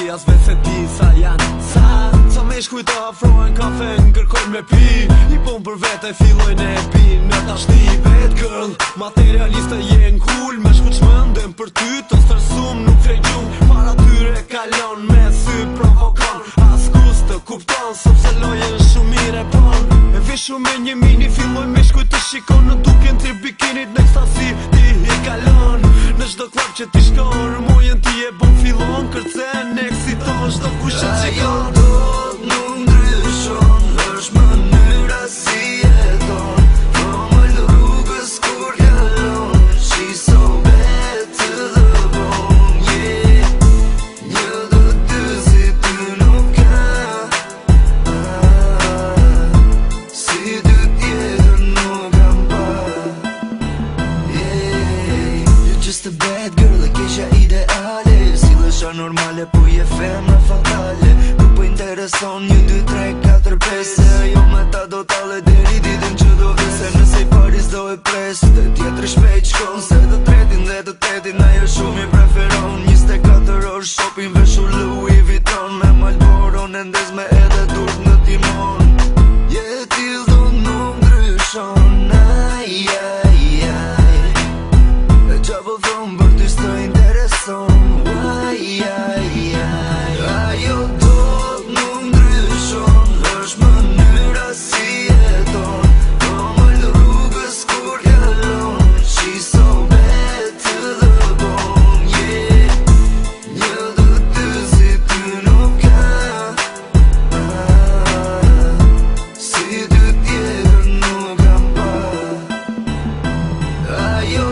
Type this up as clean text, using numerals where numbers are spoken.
as vetë se ti sa janë Sa me shkuj të afrojnë kafe në kërkojnë me pi I pun për vete fillojnë e pi në tashti bad girl Materialiste jenë cool me shku qmëndem për ty të stërsum nuk frej gjum Para tyre kalon me sy provokon As kus të kupton sepse lojen shumë mire pon E vishu me një mini filloj me shkuj të shikon Në duken të bikinit në ekstasi ti I kalon Në shdo klub që ti shkon Rëmojen ti e bon fillon Kërcen e eksiton shdo kushe qikon Ajo dot nuk ndryshon është mënyra si jeton Vëmëll rrugës kur kalon She's so bad to the bone, yeah Një do dy si ty nuk ka Si dy tjetër nuk kam pa Yeah You're just a bad girl e kesha ideale Silësha normale po je femra fatale Nuk po intereson 1, 2, 3, 4, 5 Se jo me ta do tale deri ditën që do vese Nëse I paris do e pres Dhe tjetër shpejt shkon Se të tretin dhe të tetin Ajo shumë I preferon 24 orë shopping veshur Louis Vuitton Me Marlboro në ndez me edhe durt në timon Jetil do nuk ndryshon Ai, ai, ai E qa po thom për ty s'të intereson Ai, ai, ai Ajo dot nuk ndryshon është mënyra si jeton Vëmëll rrugës kur kalon She's so bad to the bone, yeah Një do dy si ty nuk ka Si dy tjetër nuk kam pa Ajo